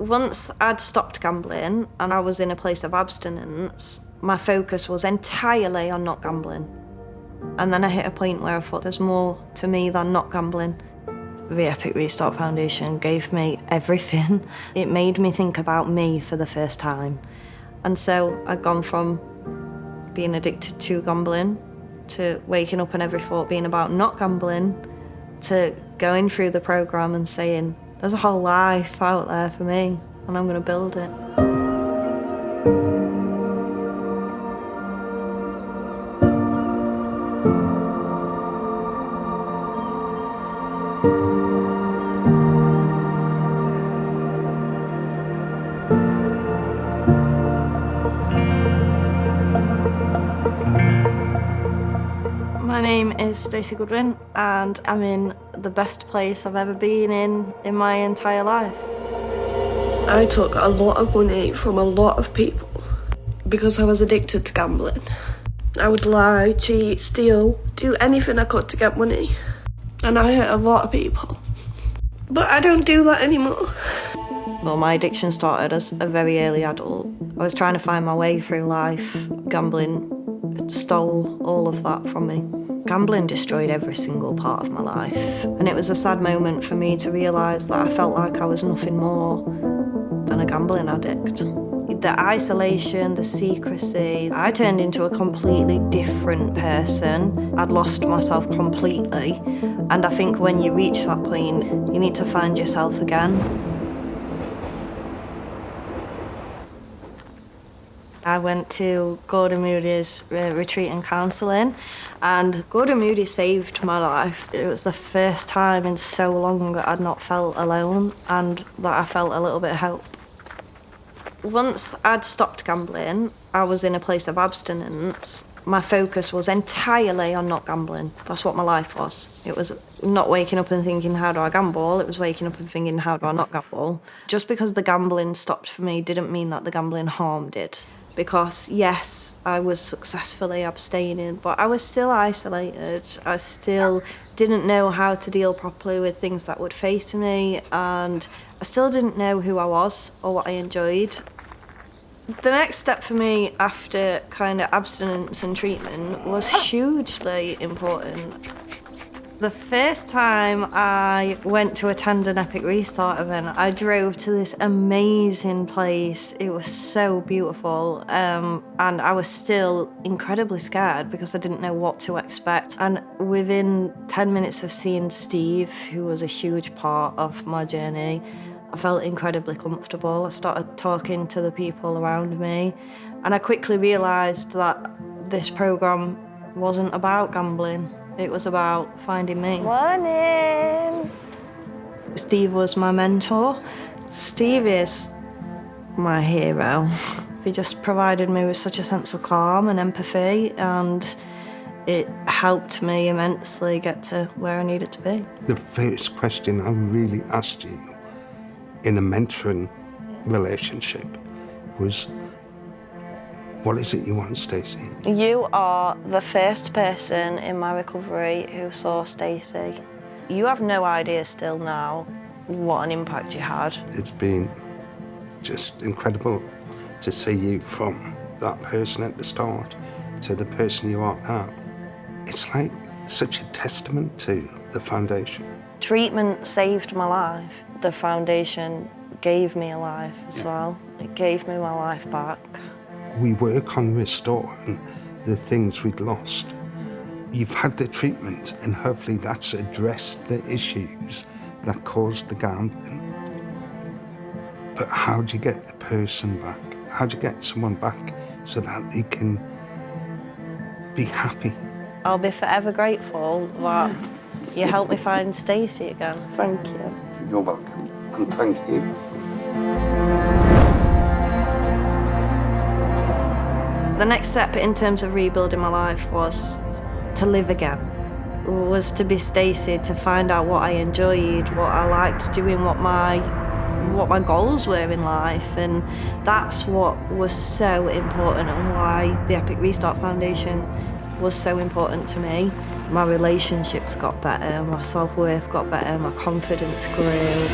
Once I'd stopped gambling and I was in a place of abstinence, my focus was entirely on not gambling. And then I hit a point where I thought there's more to me than not gambling. The Epic Restart Foundation gave me everything. It made me think about me for the first time. And so I'd gone from being addicted to gambling to waking up and every thought being about not gambling to going through the programme and saying, there's a whole life out there for me and I'm going to build it. My name is Stacey Goodwin and I'm in the best place I've ever been in my entire life. I took a lot of money from a lot of people because I was addicted to gambling. I would lie, cheat, steal, do anything I could to get money. And I hurt a lot of people. But I don't do that anymore. Well, my addiction started as a very early adult. I was trying to find my way through life. Gambling stole all of that from me. Gambling destroyed every single part of my life. And it was a sad moment for me to realise that I felt like I was nothing more than a gambling addict. The isolation, the secrecy, I turned into a completely different person. I'd lost myself completely. And I think when you reach that point, you need to find yourself again. I went to Gordon Moody's retreat and counselling, and Gordon Moody saved my life. It was the first time in so long that I'd not felt alone and that I felt a little bit of help. Once I'd stopped gambling, I was in a place of abstinence. My focus was entirely on not gambling. That's what my life was. It was not waking up and thinking, how do I gamble? It was waking up and thinking, how do I not gamble? Just because the gambling stopped for me didn't mean that the gambling harm did. Because, yes, I was successfully abstaining, but I was still isolated. I still didn't know how to deal properly with things that would face me, and I still didn't know who I was or what I enjoyed. The next step for me after kind of abstinence and treatment was hugely important. The first time I went to attend an Epic Restart event, I drove to this amazing place. It was so beautiful, and I was still incredibly scared because I didn't know what to expect. And within 10 minutes of seeing Steve, who was a huge part of my journey, I felt incredibly comfortable. I started talking to the people around me, and I quickly realised that this programme wasn't about gambling. It was about finding me. Morning! Steve was my mentor. Steve is my hero. He just provided me with such a sense of calm and empathy, and it helped me immensely get to where I needed to be. The first question I really asked you in a mentoring relationship was, what is it you want, Stacey? You are the first person in my recovery who saw Stacey. You have no idea still now what an impact you had. It's been just incredible to see you from that person at the start to the person you are now. It's like such a testament to the foundation. Treatment saved my life. The foundation gave me a life as well. It gave me my life back. We work on restoring the things we'd lost. You've had the treatment, and hopefully that's addressed the issues that caused the gambling. But how do you get the person back? How do you get someone back so that they can be happy? I'll be forever grateful that you helped me find Stacey again. Thank you. You're welcome, and thank you. The next step in terms of rebuilding my life was to live again, was to be Stacey, to find out what I enjoyed, what I liked doing, what my goals were in life, and that's what was so important and why the Epic Restart Foundation was so important to me. My relationships got better, my self-worth got better, my confidence grew.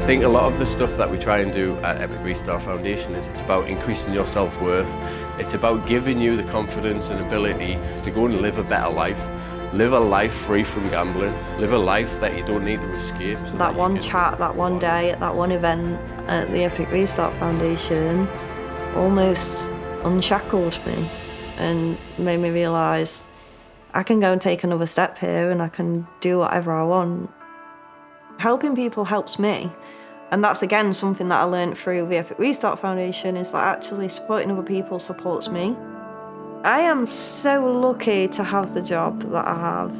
think a lot of the stuff that we try and do at Epic Restart Foundation is it's about increasing your self-worth. It's about giving you the confidence and ability to go and live a better life. Live a life free from gambling. Live a life that you don't need to escape. So that one chat, that one day, at that one event at the Epic Restart Foundation almost unshackled me and made me realise I can go and take another step here and I can do whatever I want. Helping people helps me. And that's again something that I learned through the Epic Restart Foundation, is that actually supporting other people supports me. I am so lucky to have the job that I have.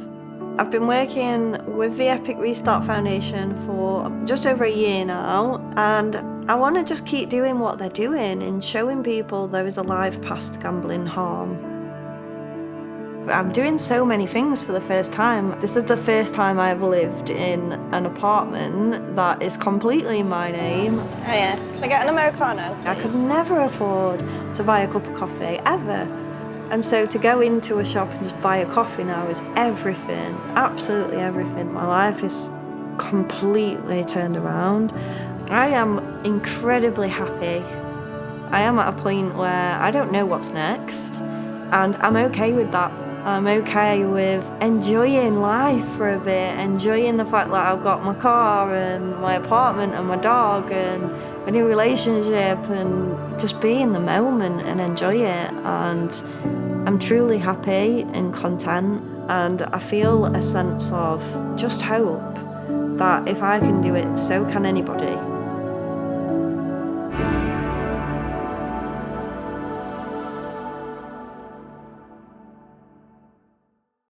I've been working with the Epic Restart Foundation for just over a year now, and I want to just keep doing what they're doing and showing people there is a life past gambling harm. I'm doing so many things for the first time. This is the first time I've lived in an apartment that is completely in my name. Oh yeah, can I get an Americano, please? I could never afford to buy a cup of coffee, ever. And so to go into a shop and just buy a coffee now is everything, absolutely everything. My life is completely turned around. I am incredibly happy. I am at a point where I don't know what's next, and I'm okay with that. I'm okay with enjoying life for a bit, enjoying the fact that I've got my car and my apartment and my dog and a new relationship, and just be in the moment and enjoy it. And I'm truly happy and content, and I feel a sense of just hope that if I can do it, so can anybody.